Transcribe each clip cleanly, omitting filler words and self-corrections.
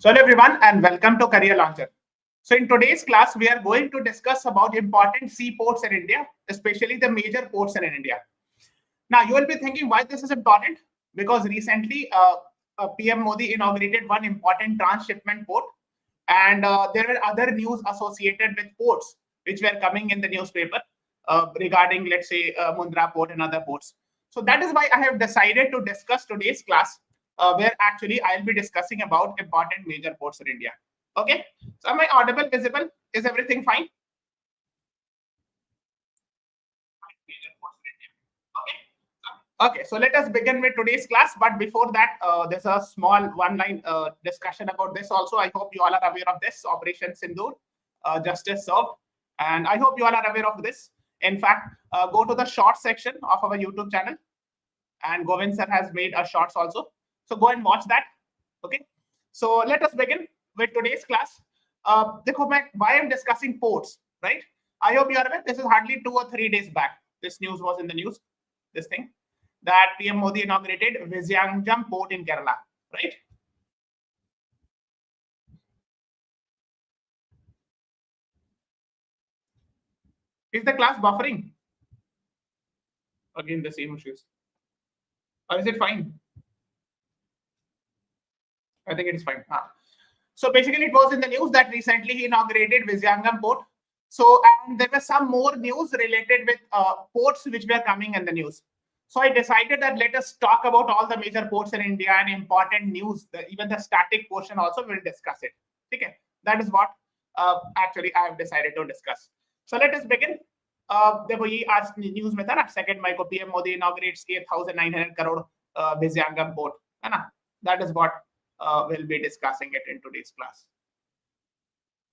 So hello everyone and welcome to Career Launcher. So in today's class, we are going to discuss about important seaports in India, especially the major ports in India. Now you will be thinking why this is important, because recently PM Modi inaugurated one important transshipment port, and there were other news associated with ports which were coming in the newspaper regarding, let's say, Mundra port and other ports. So that is why I have decided to discuss today's class, where actually I'll be discussing about important major ports in India. Okay, so am I audible, visible? Is everything fine? Okay, so let us begin with today's class. But before that, there's a small one-line discussion about this also. I hope you all are aware of this, Operation Sindoor, Justice Served. And I hope you all are aware of this. In fact, go to the shorts section of our YouTube channel. And Govind sir has made a shorts also. So go and watch that. Okay, so let us begin with today's class. Why I'm discussing ports, right? I hope you are aware. This is hardly 2 or 3 days back. This news was in the news. This thing that PM Modi inaugurated Vizhinjam port in Kerala, right? Is the class buffering? Again, the same issues. Or is it fine? I think it is fine. So basically, it was in the news that recently he inaugurated Vizhinjam port. So, and there were some more news related with ports which were coming in the news. So I decided that let us talk about all the major ports in India and important news. Even the static portion also we'll discuss it. Okay, that is what actually I have decided to discuss. So let us begin. देखो ये आज news में था ना, second मई को PM Modi inaugurates 8,900 crore Vizhinjam port, है ना? That is what we'll be discussing it in today's class.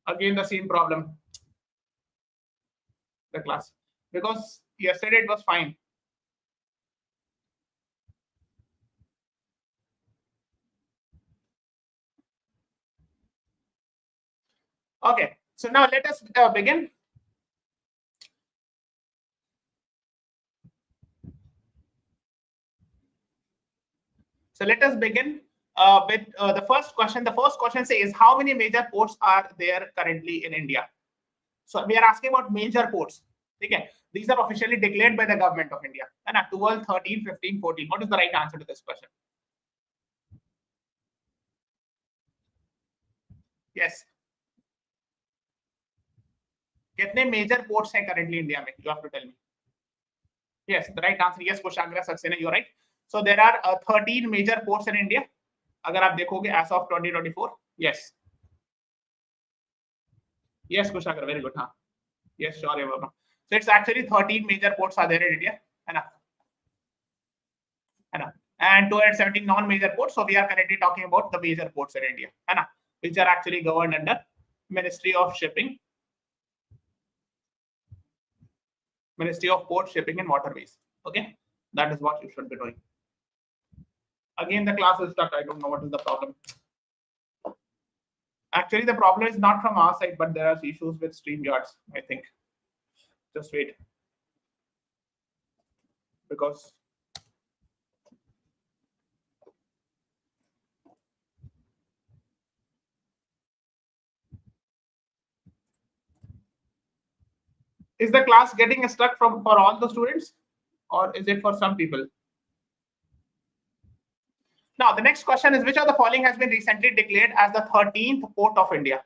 Again, the same problem. The class, because yesterday it was fine. Okay, so now let us begin. So let us begin with the first question. The first question says, how many major ports are there currently in India? So we are asking about major ports. Okay, these are officially declared by the government of India. And 12, 13, 15, 14. What is the right answer to this question? Yes. कितने major ports हैं currently India में? You have to tell me. Yes, the right answer. Yes, Kushagra Saxena, you're right. So there are 13 major ports in India. अगर आप देखोगे as of 2024. Yes. Yes, Kushagra, very good. Huh? Yes, sure, Eva. So it's actually 13 major ports are there in India. And 217 non-major ports. So we are currently talking about the major ports in India, which are actually governed under Ministry of Shipping, Ministry of Port, Shipping and Waterways. Okay, that is what you should be doing. Again, the class is stuck. I don't know what is the problem. Actually, the problem is not from our side, but there are issues with StreamYards, I think. Just wait. Because is the class getting stuck for all the students, or is it for some people? Now, the next question is, which of the following has been recently declared as the 13th port of India?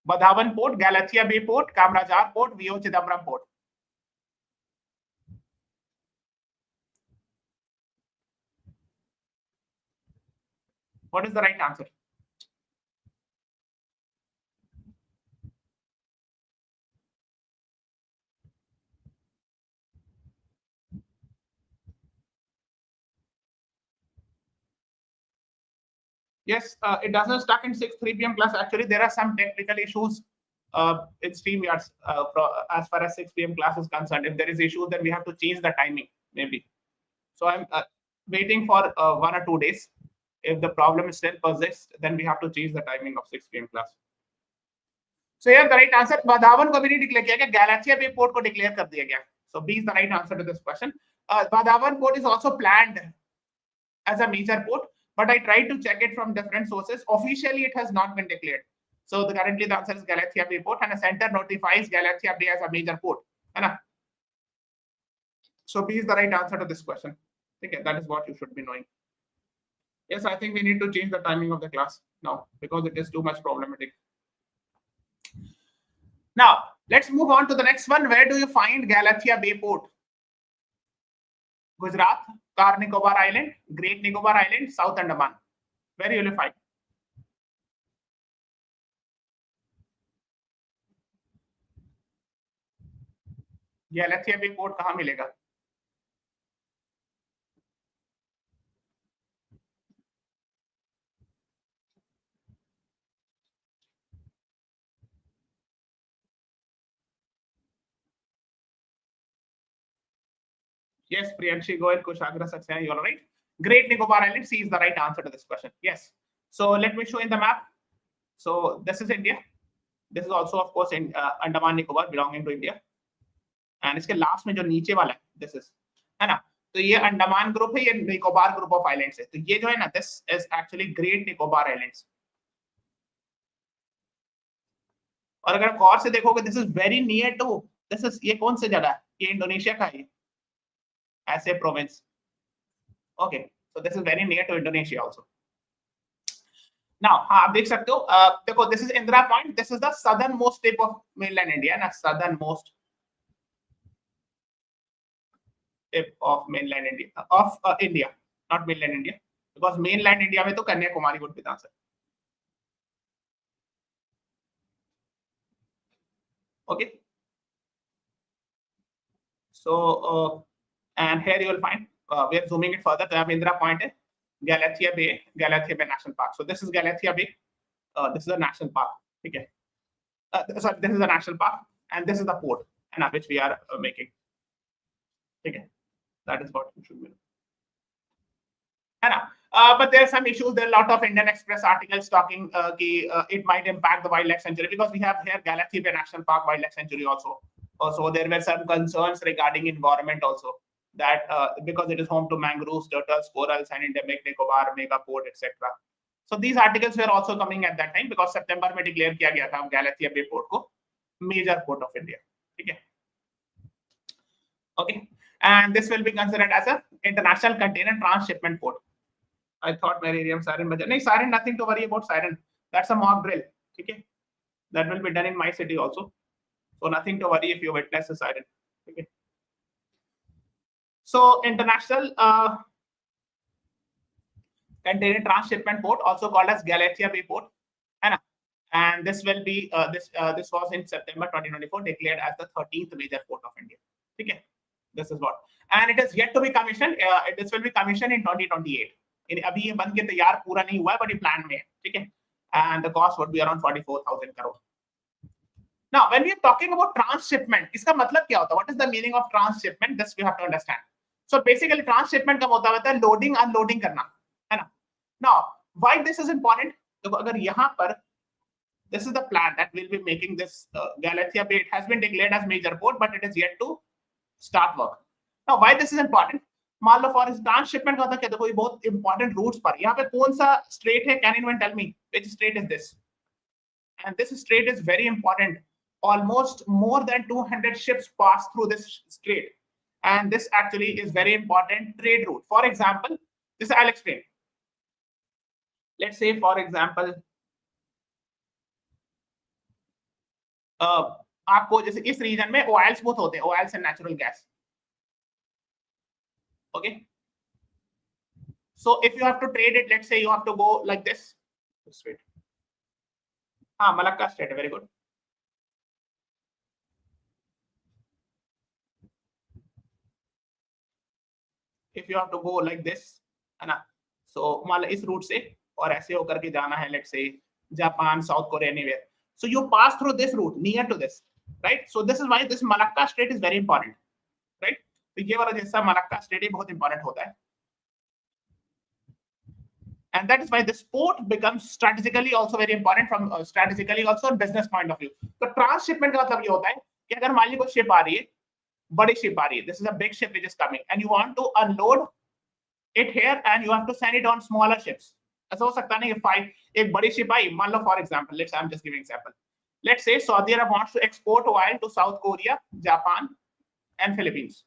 Badhavan Port, Galathea Bay Port, Kamarajar Port, VO Chidambaram Port. What is the right answer? Yes, it doesn't start in 3 p.m. class. Actually, there are some technical issues in StreamYards as far as 6 p.m. class is concerned. If there is issue, then we have to change the timing, maybe. So I'm waiting for 1 or 2 days. If the problem still persists, then we have to change the timing of 6 p.m. class. So here the right answer, Badhavan को भी नहीं declare किया गया, Galathea Bay Port को declare कर दिया गया. So B is the right answer to this question. Badawan port is also planned as a major port, but I tried to check it from different sources. Officially, it has not been declared. So currently the answer is Galathea Bay port, and a center notifies Galathea Bay as a major port. So B is the right answer to this question. Okay, that is what you should be knowing. Yes, I think we need to change the timing of the class now because it is too much problematic. Now, let's move on to the next one. Where do you find Galathea Bay port? Gujarat, Car Nicobar Island, Great Nicobar Island, South Andaman. Where will you find? Galathea Bay port कहाँ मिलेगा? Yes, Priyanshi Goel, Kushagra Saxena, you are right. Great Nicobar Island, C is the right answer to this question. Yes. So let me show in the map. So this is India. This is also, of course, in Andaman Nicobar, belonging to India. And इसके last में जो नीचे वाला है, this is, है ना? तो ये अंडमान ग्रुप है, ये निकोबार ग्रुप ऑफ आइलैंड्स है. तो ये जो है ना, this is actually Great Nicobar Islands. और अगर गौर से देखोगे, this is very near to, this is, ये कौन सी जगह है? ये इंडोनेशिया का है, ऐसे province. Okay, so this is very near to Indonesia also. Now, हाँ आप देख सकते हो, देखो, this is Indira Point. This is the southernmost tip of mainland India, ना, southernmost tip of mainland India, of India, not mainland India, because mainland India में तो Kanyakumari would be the answer. Okay. So, and here you will find, we are zooming it further. तो यहाँ पे Indira Point है, Galathea Bay National Park. So this is Galathea Bay. This is a national park. Okay. Sorry, this is a national park, and this is the port, and which we are making. Okay. That is what you should know. But there are some issues. There are a lot of Indian Express articles talking it might impact the wildlife sanctuary, because we have here Galathea Bay National Park Wildlife Sanctuary also. Also, there were some concerns regarding environment also, that because it is home to mangroves, turtles, corals, and endemic Nicobar mega port, etc. So these articles were also coming at that time, because September में declare किया गया था Galathea Bay port को major port of India. Okay. Okay. And this will be considered as a international container transshipment port. I thought Meridium siren, but no, siren, nothing to worry about siren. That's a mock drill. Okay. That will be done in my city also. So nothing to worry if you witness a siren. Okay. So international container transshipment port, also called as Galathea Bay port, and this will be this was in September 2024 declared as the 13th major port of India. Okay. This is what, and it is yet to be commissioned. This will be commissioned in 2028. अभी ये बन के तैयार पूरा नहीं हुआ है, but ये plan में है. ठीक है. And the cost would be around 44,000 crore. Now, when we are talking about transshipment, इसका मतलब क्या होता है? What is the meaning of transshipment? This we have to understand. So basically, transshipment का मतलब होता है loading unloading करना, है ना? Now, why this is important? तो अगर यहाँ पर this is the plan that we'll be making this Galathea Bay. It has been declared as major port, but it is yet to start work. Now, why this is important? मान लो for transshipment का होता है, देखो ये बहुत important roots पर, यहाँ पे कौन सा स्ट्रेट है? Can anyone tell me which strait is this? And this strait is very important. Almost more than 200 ships pass through this strait, and this actually is very important trade route. For example, this I'll explain. Let's say, for example, आपको जैसे इस reason में oils बहुत होते हैं, oils and natural gas. Okay, so if you have to trade it, let's say you have to go like this straight. Malacca Strait, very good. If you have to go like this, है ना, so मान लो इस root से और ऐसे होकर के जाना है, let's say Japan, south Korea, anywhere. So you pass through this route near to this, right? So this is why this Malacca Strait is very important, right? तो ये वाला जैसा Malacca Strait बहुत important होता है, and that is why this port becomes strategically also very important from strategically also business point of view. तो transshipment का मतलब ये होता है कि अगर मान ली कोई शिप आ रही है, बड़ी ship आ रही है, this is a big ship which is coming, and you want to unload it here and you have to send it on smaller ships. ऐसा हो सकता नहीं कि एक बड़ी ship आई, मान लो for example, I'm just giving example. Let's say Saudi Arab wants to export oil to South Korea, Japan, and Philippines.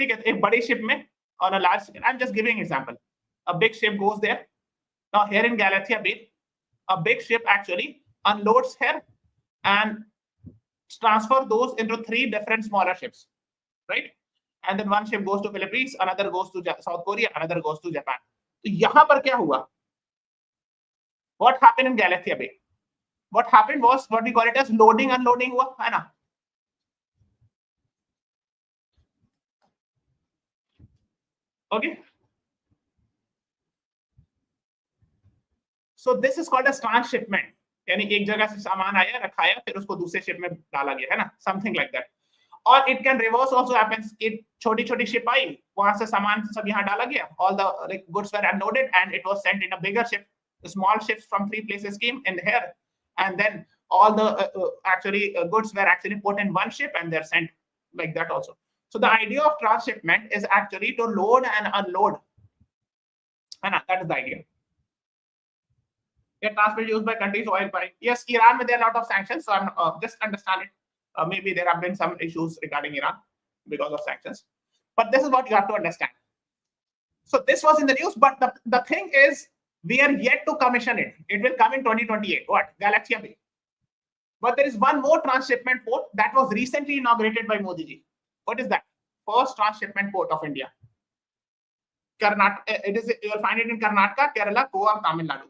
ठीक है, एक बड़ी ship में on a large, I'm just giving example. A big ship goes there. Now here in Galathea Bay, a big ship actually unloads here and transfer those into 3 different smaller ships, right? And then one ship goes to Philippines, another goes to South Korea, another goes to Japan. तो यहाँ पर क्या हुआ? What happened in Galathea Bay? What happened was what we call it as loading unloading हुआ, है ना? Okay. So this is called as transshipment. यानी एक जगह से सामान आया, रखाया, फिर उसको दूसरे शिप में डाला गया, है ना? Something like that. Or it can reverse also happens. It छोटी-छोटी ship आई, वहां से सामान सब यहाँ डाला गया. All the goods were unloaded and it was sent in a bigger ship. The small ships from 3 places came in here, and then all the goods were actually put in one ship and they're sent like that also. So the idea of transshipment is actually to load and unload. And that is the idea. Yeah, transport used by countries oil buying. Yes, Iran, there are a lot of sanctions, so I'm just understand it. Maybe there have been some issues regarding Iran because of sanctions. But this is what you have to understand. So this was in the news, but the thing is, we are yet to commission it. It will come in 2028. What? Galathea Bay. But there is one more transshipment port that was recently inaugurated by Modi ji. What is that? First transshipment port of India. Karnataka. It is. You will find it in Karnataka, Kerala, Goa, Tamil Nadu.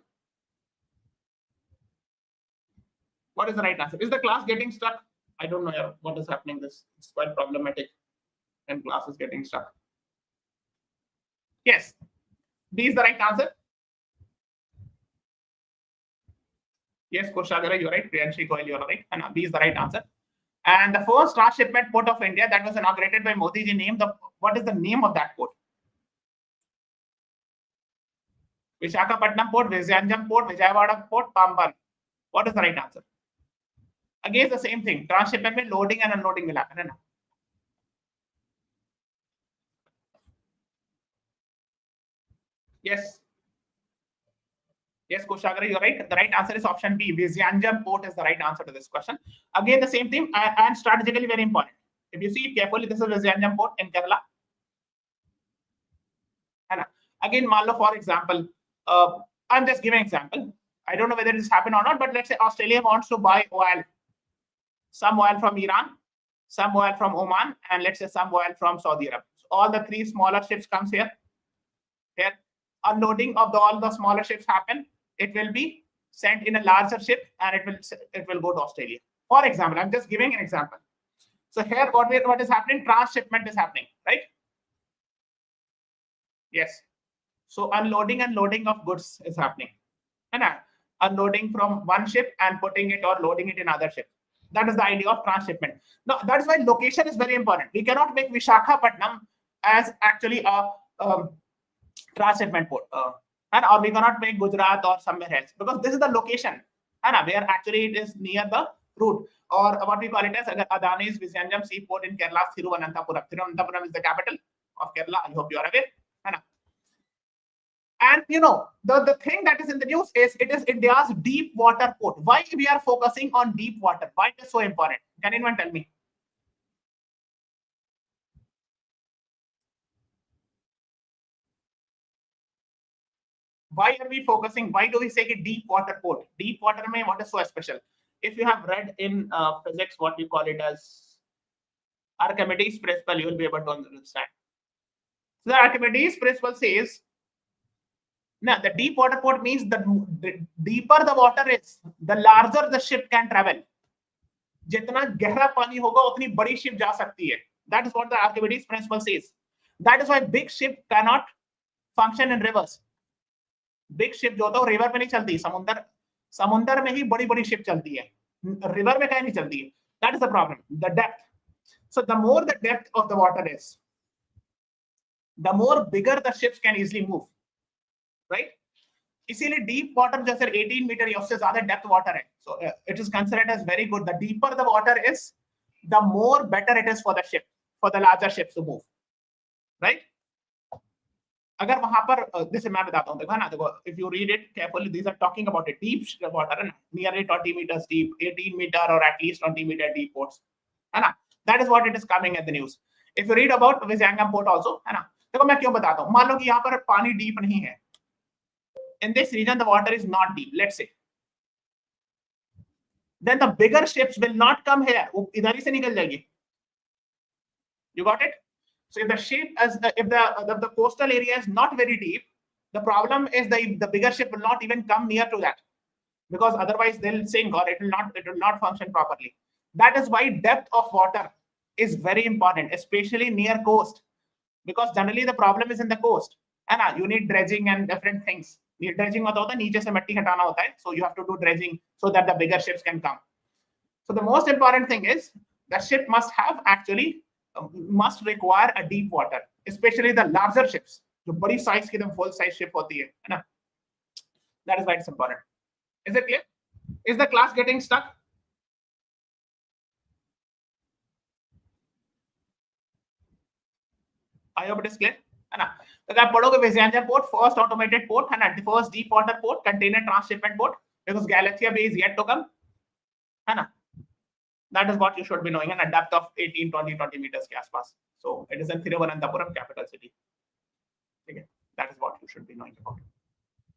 What is the right answer? Is the class getting stuck? I don't know what is happening. It's quite problematic, and class is getting stuck. Yes, B is the right answer. Yes, Koshagara, you're right. Priyanshi Goyal, you're right. And B is the right answer. And the first transshipment port of India that was inaugurated by Modi ji named what is the name of that port? Visakhapatnam Port, Vizhinjam Port, Vijayawada Port, Pamban. What is the right answer? Again, the same thing. Transshipment में loading and unloading will happen, है ना? Yes. Yes, Koshagara, you're right. The right answer is option B. Vizhinjam Port is the right answer to this question. Again, the same thing and strategically very important. If you see it carefully, this is Vizhinjam Port in Kerala. And again, Malo, for example, I'm just giving an example. I don't know whether this happened or not, but let's say Australia wants to buy oil. Some oil from Iran, some oil from Oman, and let's say some oil from Saudi Arabia. So all the 3 smaller ships comes here. Here, unloading of all the smaller ships happen. It will be sent in a larger ship, and it will go to Australia. For example, I'm just giving an example. So here, what is happening? Transshipment is happening, right? Yes. So unloading and loading of goods is happening, and unloading from one ship and putting it or loading it in other ship. That is the idea of transshipment. Now, that is why location is very important. We cannot make Visakhapatnam as actually a transshipment port, or we cannot make Gujarat or somewhere else, because this is the location, where actually it is near the route, or what we call it as Adani's Vizhinjam Seaport in Kerala, Thiruvananthapuram. Thiruvananthapuram is the capital of Kerala. I hope you are aware. And you know, the thing that is in the news is it is India's deep water port. Why we are focusing on deep water? Why it is so important? Can anyone tell me? Why are we focusing? Why do we say a deep water port? Deep water mein what is so special? If you have read in physics what we call it as Archimedes principle, you will be able to understand. So the Archimedes principle says, now the deep water port means the deeper the water is, the larger the ship can travel. जितना गहरा पानी होगा उतनी बड़ी ship जा सकती है. That is what the Archimedes principle says. That is why big ship cannot function in rivers. Big ship जो होता है वो river में नहीं चलती, समुद्र में ही बड़ी ship चलती है. River में कहीं नहीं चलती है. That is the problem. The depth. So the more the depth of the water is, the more bigger the ships can easily move. Right? इसीलिए deep water जैसे 18 मीटर या उससे ज्यादा depth water है. So it is considered as very good. The deeper the water is, the more better it is for the ship. for the larger ships to move, right? अगर वहां पर जैसे मैं बताता हूँ, देखो ना, देखो, if you read it carefully, these are talking about a deep water, है ना, nearly 20 meters deep, 18 meter or at least 20 meter deep ports, है ना. That is what it is coming at the news. If you read about Vizhinjam port also, है ना, देखो मैं क्यों बताता हूँ. मान लो कि यहाँ पर पानी डीप नहीं है. In this region, the water is not deep, let's say. Then the bigger ships will not come here. वो इधर ही से निकल जाएगी. You got it? So if the ship, if the coastal area is not very deep, the problem is the bigger ship will not even come near to that, because otherwise they'll sink or it will not function properly. That is why depth of water is very important, especially near coast, because generally the problem is in the coast. है ना, you need dredging and different things. Dredging होता है नीचे से मिट्टी हटाना होता है, so you have to do dredging so that the bigger ships can come. So the most important thing is the ship must have actually must require a deep water, especially the larger ships, जो बड़ी size की एकदम full size ship होती है ना. That is why it's important. Is it clear? Is the class getting stuck? I hope it is clear. है ना. तो आप पढ़ोगे विज़िंजम पोर्ट, first automated port, है ना, the first deep water port, container transshipment port, because Galathea Bay is yet to come, है ना. That is what you should be knowing, and a depth of 18, 20 meters के आसपास. So it is in Thiruvananthapuram, capital city. Okay, that is what you should be knowing about.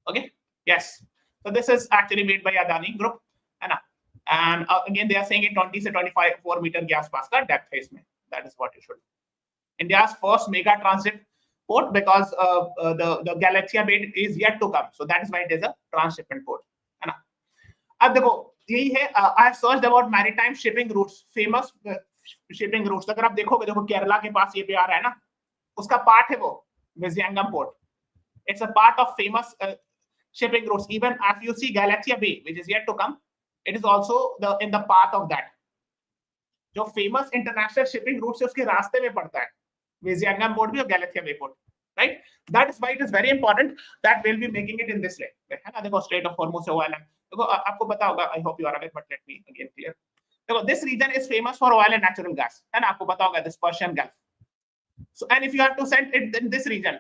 Okay, yes. So this is actually made by Adani Group, है ना. And again they are saying in 20 से 24 meter के आसपास का depth है इसमें. That is what you should. India's first mega transit port, because the Galathea Bay is yet to come. So that is why it is a transshipment port, है ना. अब देखो यही है, I have searched about maritime shipping routes, famous shipping routes. अगर आप देखोगे, देखो केरला के पास ये पे आ रहा है ना, उसका पार्ट है वो विज़िंजम port. It's a part of famous shipping routes. Even if you see Galathea Bay, which is yet to come, it is also in the path of that. जो famous international shipping routes है उसके रास्ते में पड़ता है विज़िंजम port भी और Galathea Bay port, right? That is why it is very important that we'll be making it in this way, है ना. देखो Strait of Hormuz से oil, देखो आपको पता होगा, I hope you are aware, but let me again clear. देखो this region is famous for oil and natural gas, है ना, आपको पता होगा, this Persian Gulf. So and if you have to send it in this region,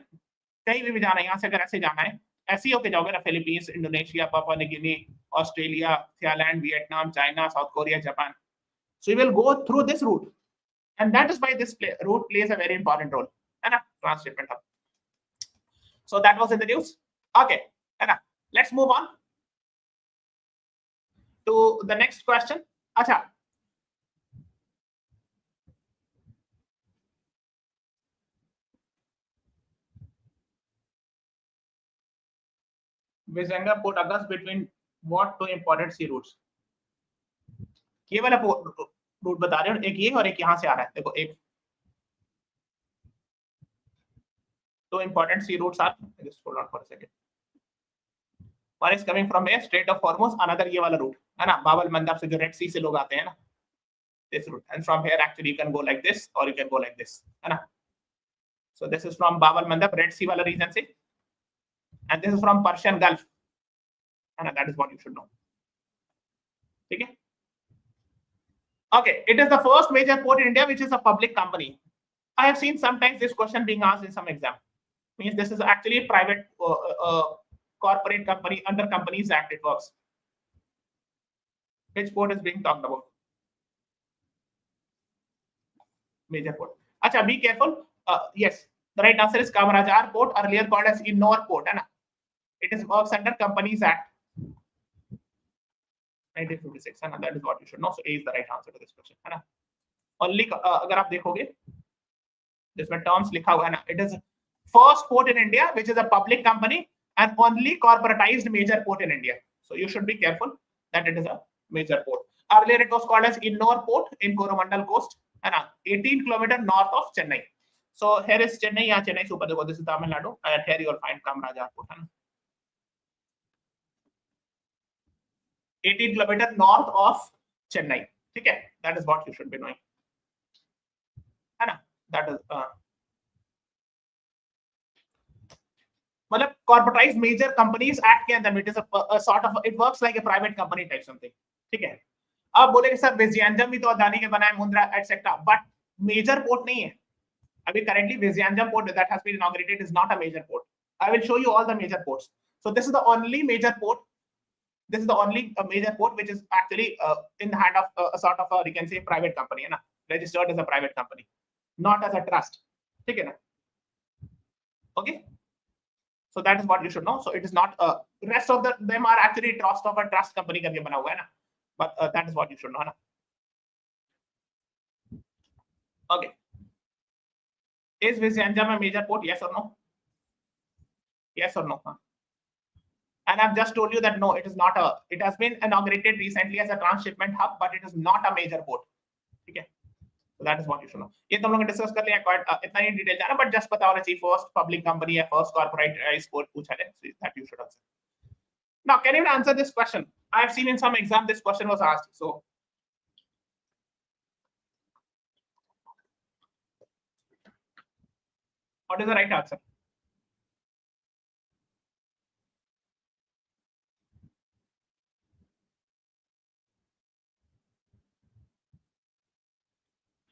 कहीं भी जाना है, यहाँ से अगर ऐसे जाना है, ऐसे ही होके जाओगे ना, Philippines, Indonesia, Papua New Guinea, Australia, Thailand, Vietnam, China, south Korea, Japan. So you will go through this route, and that is why this route plays a very important role, है ना, transshipment hub. So that was in the news. Okay, है ना. Let's move on to the next question. अच्छा, Vizhinjam port occurs between what two important sea routes? ये वाला root बता रहे हो, एक ये और एक यहाँ से आ रहा है. देखो एक two important sea routes are, just hold on for a second. One is coming from a Strait of Hormuz, another ये वाला route, है ना, बाबल मंदब से जो Red Sea से लोग आते हैं ना, this route. And from here actually you can go like this or you can go like this, है ना. So this is from Babal Mandab, Red Sea वाला region से, and this is from Persian Gulf, and that is what you should know. ठीक है. Okay, it is the first major port in India which is a public company. I have seen sometimes this question being asked in some exam. Means this is actually a private corporate company, under Companies Act it works. Which port is being talked about? Major port. Acha, be careful. Yes, the right answer is Kamarajar Port, earlier called as Innor Port. Hai na? It is works under Companies Act 1956. Hai na? That is what you should know. So A is the right answer to this question. Hai na? Only अगर आप देखोगे जिसमें terms लिखा हुआ है ना, it is first port in India which is a public company and only corporatized major port in India. So you should be careful that it is a major port. Earlier it was called as Innor Port in Coromandel coast, है ना, 18 kilometers north of Chennai. So here is Chennai, यहाँ Chennai से ऊपर देखो, this is Tamil Nadu, and here you will find Kamarajar Port, है ना, 18 kilometers north of Chennai. ठीक है, that is what you should be knowing, है ना. That is मतलब corporatized major companies act के अंदर, it is a sort of, it works like a private company type something. ठीक है. अब बोलेंगे सर विज़िंजम भी तो अदानी के बनाए, Mundra etcetera, but major port नहीं है. Abhi currently Vizhinjam port that has been inaugurated is not a major port. I will show you all the major ports. So this is the only major port. This is the only major port which is actually in the hand of a sort of a, you can say, private company, na? Registered as a private company, not as a trust. Okay, na? Okay. So that is what you should know. So it is not. Rest of them are actually trust of a trust company करके बना हुआ है ना. But that is what you should know, na? Okay. Is Vizhinjam a major port? Yes or no? Yes or no? And I've just told you that no, it is not a. It has been inaugurated recently as a transshipment hub, but it is not a major port. Okay. So that is what you should know. ये तुम लोग discuss कर लिया इतना ही detail जाना, but just पता होना चाहिए फर्स्ट पब्लिक कंपनी या फर्स्ट कॉर्पोरेट स्पोर्ट पूछा है, so that you should answer. Now, can you answer this question? I have seen in some exam this question was asked. So, what is the right answer?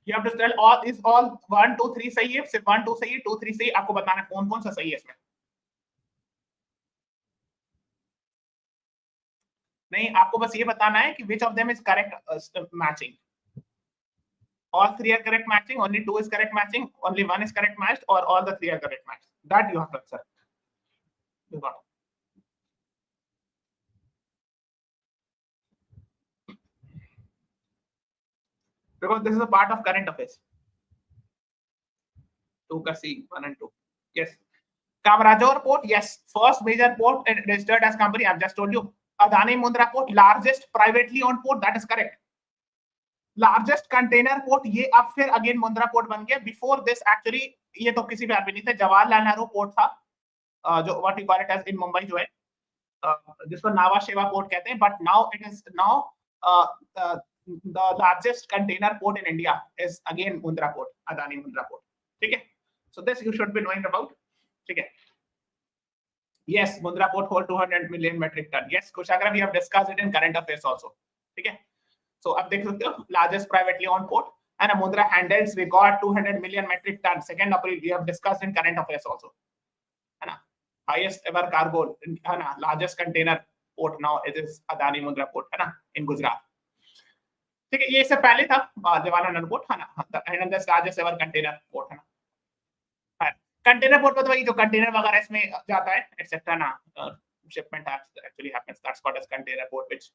You have to tell all is all 1 2 3 सही है, सिर्फ 1 2 सही है, 2 3 सही, आपको बताना कौन कौन सा सही है इसमें. नहीं, आपको बस ये बताना है कि which of them is correct matching. All 3 are correct matching, only 2 is correct matching, only 1 is correct matched, or all the 3 are correct matched. That you have to answer. You got it. Because this is a part of current affairs. 2 ka C, 1 and 2. Yes. Kamarajar port, yes. First major port registered as company. I've just told you. Adani Mundra port, largest privately owned port. That is correct. Largest container port, ये अब फिर again Mundra port बन गया. Before this actually ये तो किसी भी नहीं था. जवाहरलाल नेहरू port था, जो what we call it as in Mumbai जो है, जिसको नावा शेवा port कहते हैं. But now it is the largest container port in India is again Mundra port, Adani Mundra port. Okay, so this you should be knowing about. Okay. Yes, Mundra port hold 200 million metric ton. Yes, Kushagra, we have discussed it in current affairs also. Okay. So अब देख सकते हो, largest privately owned port, and Mundra handles record 200 million metric ton. 2nd April we have discussed in current affairs also. है ना? Highest ever cargo, है ना? Largest container port now it is Adani Mundra port, है ना? In Gujarat. ठीक है, ये इससे पहले था जवाहरलाल नेहरू पोर्ट, है ना? And the largest ever container port, है ना? कंटेनर पोर्ट मतलब जो कंटेनर वगैरह इसमें जाता है एटसेट्रा ना, shipment actually happens. That's called as container port, which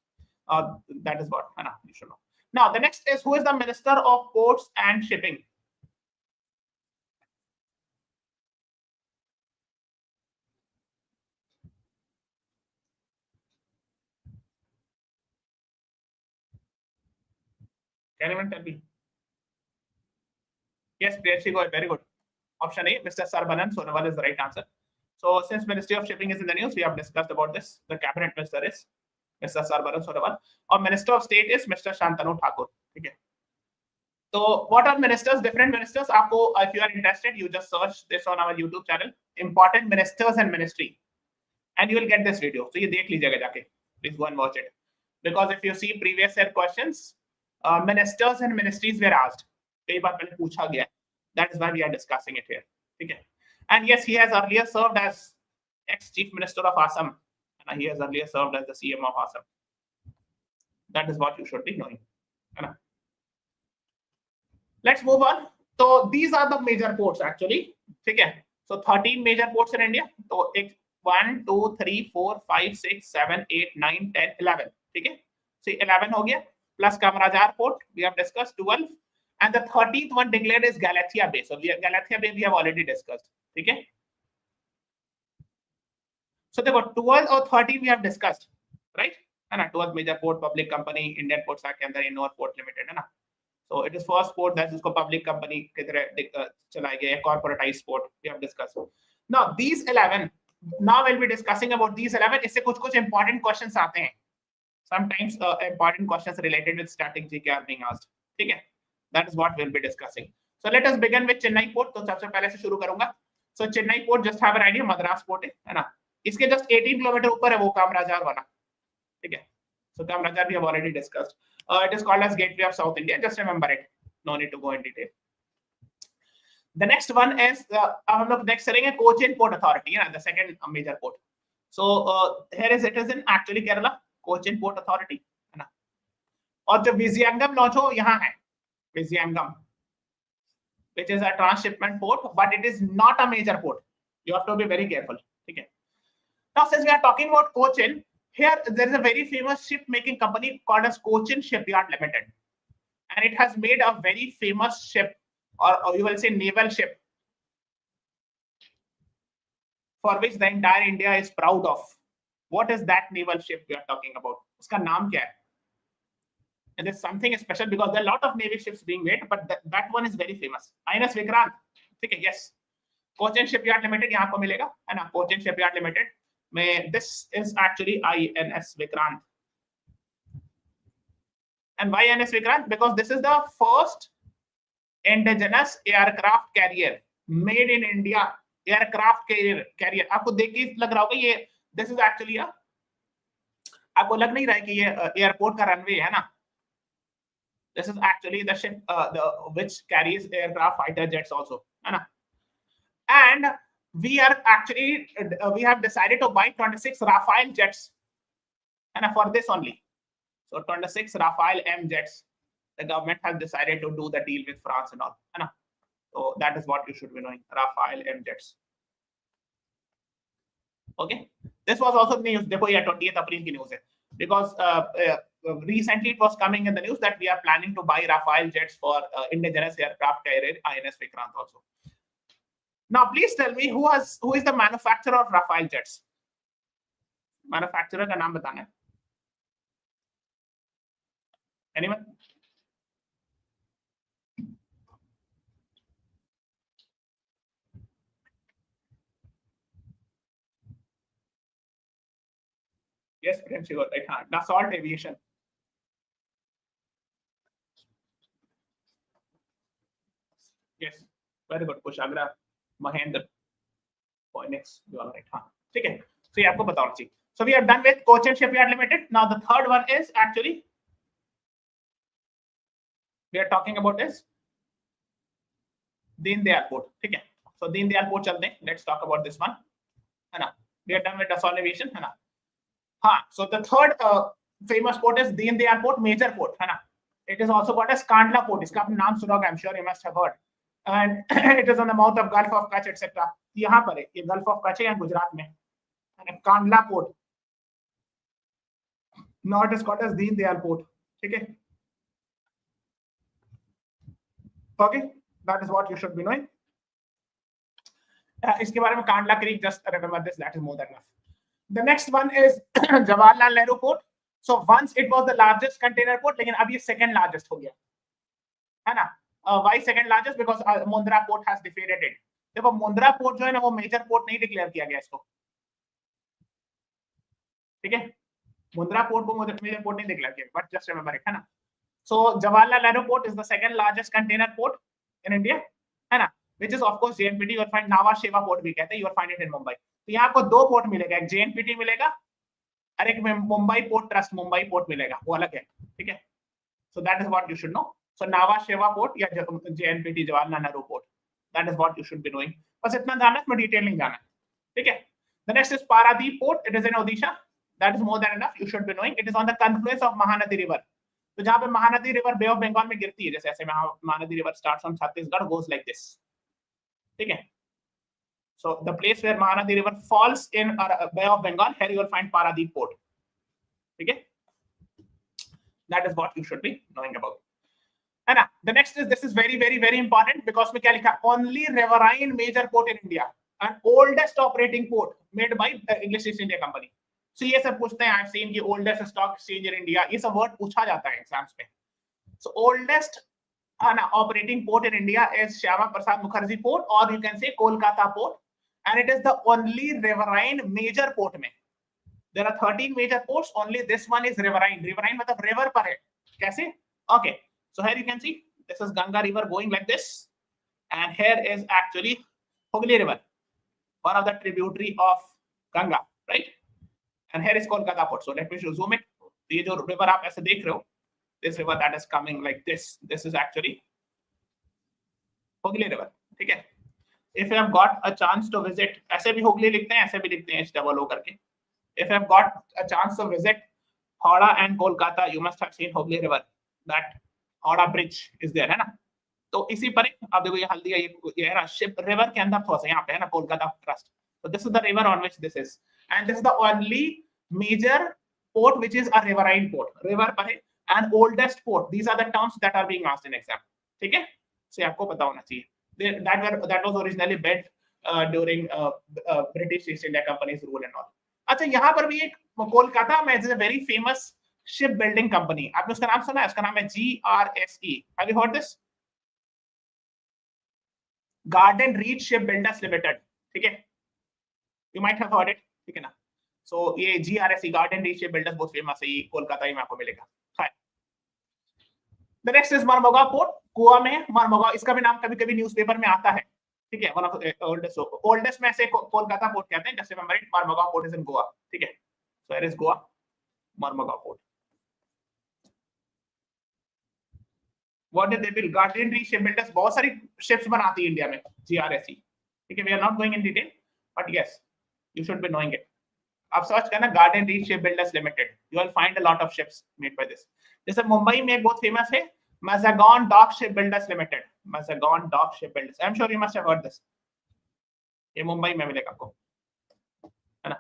that is what, है ना? You should know. Now the next is, who is the Minister of Ports and Shipping? Can anyone tell me? Yes, Priyashi, go ahead. Very good. Option A, Mr. Sarbanan Sonowal is the right answer. So since Ministry of Shipping is in the news, we have discussed about this. The cabinet minister is Mr. Sarbanan Sonowal. Or Minister of State is Mr. Shantanu Thakur. Okay. So what are ministers? Different ministers. Aapko, if you are interested, you just search this on our YouTube channel. Important ministers and ministry, and you will get this video. So you dekh lijiyega jaake. Please go and watch it. Because if you see previous year questions, ministers and ministries were asked. कई बार पहले पूछा गया. That is why we are discussing it here. Okay. And yes, he has earlier served as ex-chief minister of Assam, and he has earlier served as the CM of Assam. That is what you should be knowing. Let's move on. So these are the major ports actually. Okay. So 13 major ports in India. So 1, 2, 3, 4, 5, 6, 7, 8, 9, 10, 11. Okay. So 11 हो गया. Plus Kamarajar port we have discussed 12. And the 13th one declared is Galathea Bay. So Galathea Bay we have already discussed. Okay. So there were 12 or 13 we have discussed, right? And 12 major port, public company, Indian Ports Act के अंदर Innova Port Limited है ना. So it is first port that is public company की तरह चलाया गया, corporatized port we have discussed. Now these 11, now we'll be discussing about these 11. इससे कुछ important questions आते हैं. Sometimes important questions related with static GK are being asked. ठीक है? That is what we'll be discussing. So let us begin with Chennai port. तो सबसे पहले से शुरू करूंगा. So Chennai port, just have an idea, Madras port है ना? इसके just 18 किलोमीटर ऊपर है वो कामराजार वाला. ठीक है? So Kamarajar we have already discussed. It is called as Gateway of South India. Just remember it. No need to go in detail. The next one is हम लोग next करेंगे Cochin Port Authority, the second major port. So here it is in actually Kerala, Cochin Port Authority, है ना. और जो Vizhinjam launch हो यहाँ है, Vizhinjam, which is a transshipment port, but it is not a major port. You have to be very careful. Okay. Now, since we are talking about Cochin, here there is a very famous ship making company called as Cochin Shipyard Limited, and it has made a very famous ship, or you will say naval ship, for which the entire India is proud of. What is that naval ship we are talking about? Uska naam kya hai? And there's something special because there are a lot of navy ships being made, but that one is very famous. INS Vikrant. Okay, yes. Cochin Shipyard Limited यहाँ को मिलेगा, है ना? Cochin Shipyard Limited में this is actually INS Vikrant. And why INS Vikrant? Because this is the first indigenous aircraft carrier made in India. Aircraft carrier. आपको देख के लग रहा होगा ये this is actually a, आपको लग नहीं रहा है कि ये एयरपोर्ट का रनवे है ना? This is actually the ship which carries aircraft fighter jets also, है ना? And we are actually we have decided to buy 26 Rafale jets, and for this only. So 26 Rafale M jets. The government has decided to do the deal with France and all, है ना? So that is what you should be knowing. Rafale M jets. Okay. This was also news. देखो ये 20th April की news है. Because recently it was coming in the news that we are planning to buy Rafale jets for indigenous aircraft carrier INS Vikrant also. Now, please tell me who is the manufacturer of Rafale jets? Manufacturer का नाम बताना है. Anyone? Yes, Prem Shiva, right hand. Dassault Aviation. Yes, very good. Kushagra, Mahendra, Phoenix, you are right. हाँ, ठीक है. So ये आपको बताना चाहिए. So we are done with Cochin Shipyard Limited. Now the third one is actually we are talking about is Deen Dayal Port. ठीक है. So Deen Dayal Port चलते हैं. Let's talk about this one. है ना? We are done with Dassault Aviation. है ना? हाँ. So the third famous port is Deen Dayal Port, major port. है ना? It is also called as Kandla Port. इसका आपने नाम सुना होगा. I'm sure you must have heard. And it is on the mouth of Gulf of Kutch, etc. यहाँ पर है. ये Gulf of Kutch है यहाँ गुजरात में. And Kandla Port. Now it is called as Deen Dayal Port. ठीक है. Okay, that is what you should be knowing. इसके बारे में Kandla creek, just remember this, that is more than enough. The next one is Jawaharlal Nehru Port. So once it was the largest container port, लेकिन अब ये second largest हो गया, है ना? Why second largest? Because Mundra Port has defeated it. देखो Mundra port जो है ना वो मेजर पोर्ट नहीं डिक्लेयर किया गया इसको, ठीक है? मुंद्रा पोर्ट को मेजर पोर्ट नहीं डिक्लेयर किया, बट जस्ट रिमेंबर इट, है ना? So Jawaharlal Nehru Port is the second largest container port in India, है ना? Which is of course JNPT. You will find Nhava Sheva Port भी कहते हैं. You will find it in Mumbai. तो यहाँ आपको दो पोर्ट मिलेगा, एक JNPT मिलेगा और एक Mumbai port trust Mumbai port मिलेगा, वो अलग है, ठीक है? So that is what you should know. So Nhava Sheva Port या JNPT Jawaharlal Nehru Port, that is what you should be knowing. बस इतना जाना है, इसमें डिटेल नहीं जाना है, ठीक है? The next is Paradip Port. It is in Odisha. That is more than enough. You should be knowing. It is on the confluence of Mahanadi River. तो जहाँ पे Mahanadi river bay of Bengal में गिरती है, जैसे ऐसे Mahanadi river starts from Chhattisgarh, goes like this, ठीक है? So the place where Mahanadi river falls in bay of Bengal, here you will find Paradip port, ठीक है? That is what you should be knowing about, है ना? The next is, this is very very very important, because में क्या लिखा, only riverine major port in India and oldest operating port made by English east India company. So ये सब पूछते हैं, I've seen कि oldest stock exchange in India, ये सब वर्ड पूछा जाता है एग्जाम्स में. So oldest operating port in India is Shyama Prasad Mukherjee Port, or you can say Kolkata Port, and it is the only riverine major port में. There are 13 major ports, only this one is riverine. Riverine मतलब river पर है. कैसे? Okay. So here you can see this is Ganga River going like this, and here is actually Hooghly River, one of the tributary of Ganga, right? And here is Kolkata Port. So let me zoom it. ये जो river आप ऐसे देख रहे हो, this river that is coming like this is actually Hooghly River, ठीक है. If you have got a chance to visit, ऐसे भी हुगली लिखते हैं, ऐसे भी लिखते हैं HOO करके. If you have got a chance to visit Howrah and Kolkata, you must have seen Hooghly River. That Howrah Bridge is there, है ना. तो इसी पर आप देखो ये हल्दी ये है ना, शिप रिवर के अंदर थोड़ा सा यहाँ पे है ना, Kolkata trust. So this is the river on which this is, and this is the only major port which is a riverine port. River पर है and oldest port. These are the terms that are being asked in exam. ठीक है, so आपको पता होना चाहिए. That was originally built during British East India Company's rule and all. अच्छा, यहाँ पर भी एक कोलकाता में is a very famous ship building company. आपने उसका नाम सुना है? उसका नाम है GRSE. Have you heard this? Garden Reach Ship Builders Limited. ठीक है, you might have heard it. ठीक है ना. सो ये GRSE Garden Reach Ship Builders बहुत फेमस है, ये कोलकाता में आपको मिलेगा. The next is Marmagao port. Goa में मरमगा, इसका भी नाम कभी कभी न्यूज़पेपर में आता है. ठीक है, वन ऑफ ओल्डेस्ट में से कोलकाता पोर्ट कहते हैं. Just remember it, Marmagao port is in Goa. ठीक है, so here is Goa Marmagao port. What did they build? Garden Reach Ship Builders बहुत सारी शिप्स बनाती है इंडिया में, GRSE. ठीक है, we are not going in detail, but yes you should be knowing it. आप सर्च करना Garden Reach Ship Builders Limited, you will find a lot of ships made by this. जैसे मुंबई में एक बहुत famous है Mazagon Dock Shipbuilders Limited. Mazagon Dock Shipbuilders. I'm sure you must have heard this. ये मुंबई में मिलेगा आपको, है ना.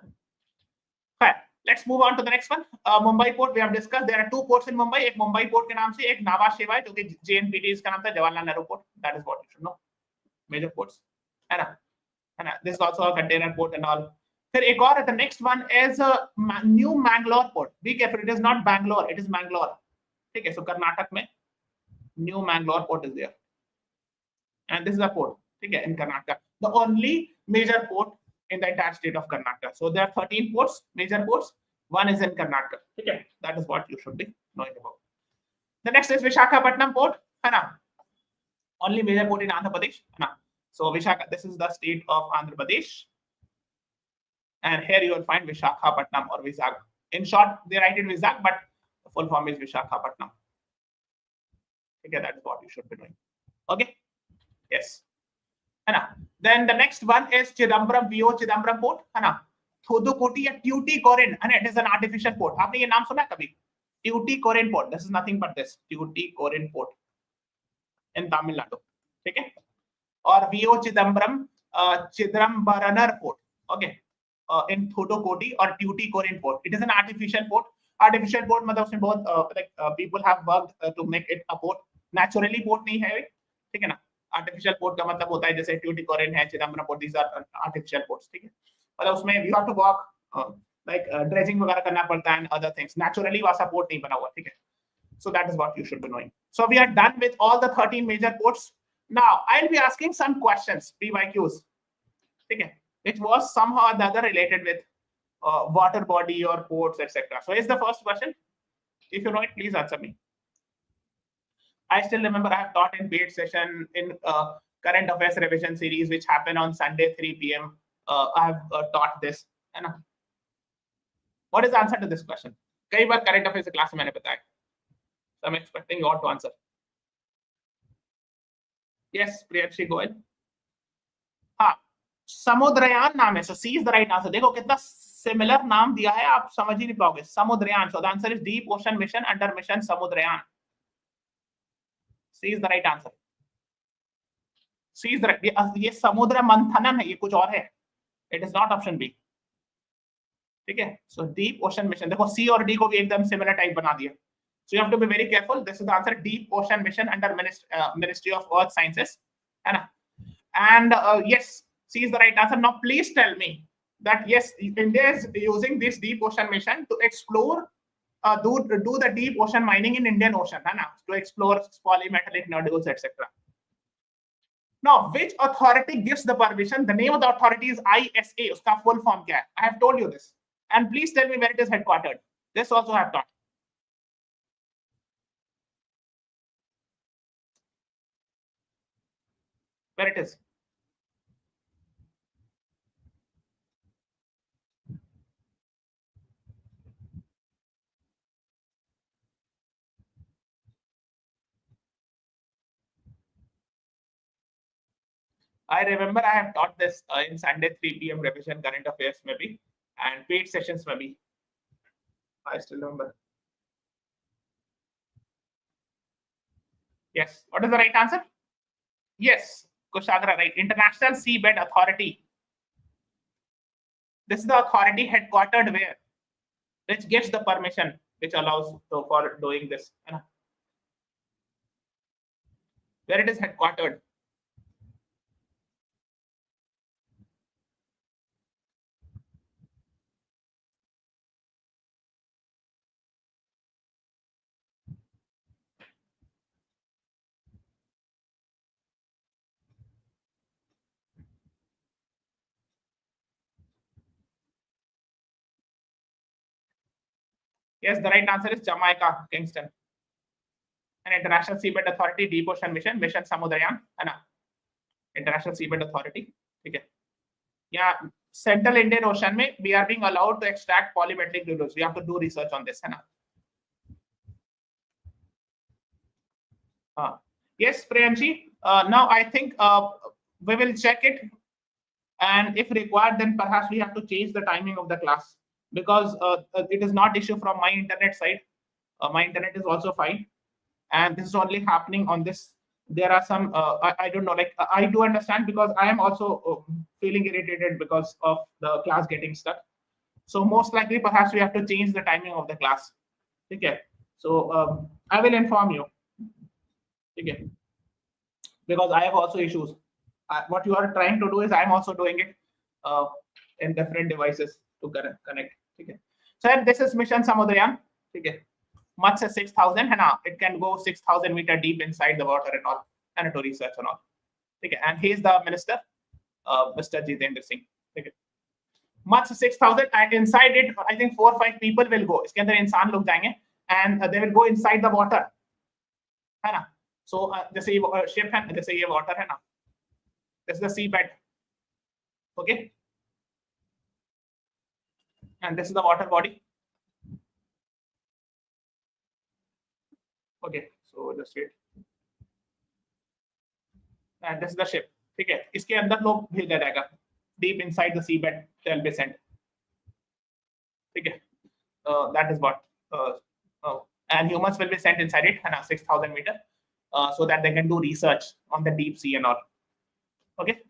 Fine. Let's move on to the next one. Mumbai port we have discussed. There are two ports in Mumbai. एक Mumbai port के नाम से, एक नावा शेवा है जो कि JNPT का नाम था, Jawaharlal Nehru port. That is what you should know. Major ports, है ना, है ना. This is also a container port and all. फिर एक और है, the next one is New Mangalore port. Be careful, it is not Bangalore, it is Mangalore. ठीक है, so कर्नाटक में New Mangalore port is there, and this is a port. ठीक है, in Karnataka, the only major port in the entire state of Karnataka. So there are 13 ports, major ports. One is in Karnataka. ठीक है, that is what you should be knowing about. The next is Visakhapatnam port, है ना, only major port in Andhra Pradesh, है ना. So Visakhapatnam, this is the state of Andhra Pradesh, and here you will find Visakhapatnam or Vizag. In short, they write it Vizag, but the full form is Visakhapatnam. Okay, that is what you should be doing. Okay, yes, है ना. Then the next one is Chidambaram, VO Chidambaram port, है ना. Thoothukudi या Tuticorin, है ना, it is an artificial port. आपने ये नाम सुना है कभी? Tuticorin port. This is nothing but this Tuticorin port in Tamil Nadu. ठीक है, और VO Chidambaram Chidambaranur port. Okay, in Thoothukudi or Tuticorin port. It is an artificial port. Artificial port मतलब उसमें बहुत people have worked to make it a port. Naturally port नहीं है, ठीक है ना. Artificial port का मतलब होता है जैसे Tuticorin है, Chidambaram port, these are artificial ports. ठीक है, मतलब उसमें you have to work like dredging वगैरह करना पड़ता है and other things. Naturally वैसा port नहीं बना हुआ. ठीक है, so that is what you should be knowing. So we are done with all the 13 major ports. Now I'll be asking some questions, PYQs, ठीक है, which was somehow or the other related with water body or ports, etc. So here's the first question. If you know it, please answer me. I still remember I have taught in paid session in current affairs revision series, which happened on Sunday 3 p.m. I have taught this. है ना? What is the answer to this question? कई बार current affairs class में मैंने बताया. So I'm expecting you all to answer. Yes, Priyanshi, go ahead. हाँ, समुद्रयान नाम है. So C is the right answer. देखो कितना सिमिलर नाम दिया है, आप समझ ही नहीं पाओगे. Samudrayaan. So the answer is Deep Ocean Mission under Mission Samudrayan. C is the right answer. C is the right. ये समुद्र मंथनन है, ये कुछ और है. It is not option B. ठीक है. So Deep Ocean Mission. देखो C और D को भी एकदम सिमिलर टाइप बना दिया. So you have to be very careful. This is the answer. Deep Ocean Mission under Ministry of Earth Sciences. है ना? And yes, C is the right answer. Now please tell me that yes, India is using this Deep Ocean Mission to explore, do the deep ocean mining in Indian Ocean, है ना? To explore polymetallic nodules, etc. Now, which authority gives the permission? The name of the authority is ISA. उसका full form क्या है? I have told you this. And please tell me where it is headquartered. This also I have taught. Where it is? I remember I have taught this in Sunday 3 p.m. revision current affairs maybe and paid sessions maybe. I still remember. Yes. What is the right answer? Yes. Kushagra, right. International Seabed Authority. This is the authority headquartered where? Which gives the permission, which allows for doing this. Where it is headquartered. Yes, the right answer is Jamaica, Kingston. An International Seabed Authority Deep Ocean Mission, Mission Samudrayan, है ना? International Seabed Authority, ठीक है? Yeah, Central Indian Ocean में we are being allowed to extract polymetallic nodules. We have to do research on this, है ना? Yes, Priyanshi. Now I think we will check it, and if required, then perhaps we have to change the timing of the class because it is not issue from my internet side. My internet is also fine, and this is only happening on this. There are some I don't know, like I do understand because I am also feeling irritated because of the class getting stuck. So most likely, perhaps we have to change the timing of the class. Okay. So I will inform you. Okay. Because I have also issues. What you are trying to do is I'm also doing it in different devices to connect. Okay. So this is Mission Samudrayan. Okay. Much as 6,000, and it can go 6,000 meter deep inside the water and all, and to research and all. Okay. And he is the minister, Mr. Jitendra Singh. Okay. Much 6,000, and inside it, I think 4 or 5 people will go. इसके अंदर इंसान लोग जाएंगे, and they will go inside the water. है ना? So जैसे ये ship है, जैसे ये water है ना, this is the seabed. Okay. And this is the water body. Okay, so just wait. And this is the ship. ठीक है, इसके अंदर लोग भेजा जाएगा. Deep inside the seabed, they'll be sent. ठीक है, that is what. And humans will be sent inside it, 6,000 meter, so that they can do research on the deep sea and all. Okay.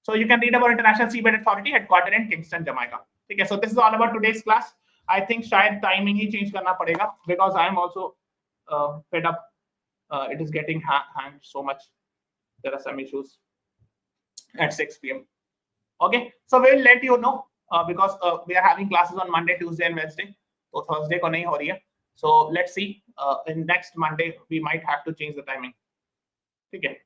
So you can read about International Seabed Authority headquartered in Kingston, Jamaica. Okay, so this is all about today's class. I think शायद timing ही change करना पड़ेगा because I am also fed up. It is getting hanged so much. There are some issues at 6 p.m. Okay, so we will let you know because we are having classes on Monday, Tuesday, and Wednesday. So Thursday को नहीं हो रही है. So let's see. In next Monday we might have to change the timing. Okay.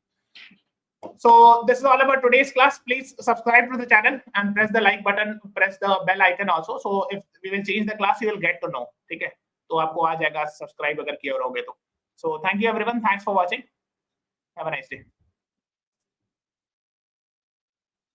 So this is all about today's class. Please subscribe to the channel and press the like button, press the bell icon also. So if we will change the class, you will get to know. ठीक है? तो आपको आ जाएगा subscribe अगर किए रहोगे तो. So thank you everyone. Thanks for watching. Have a nice day.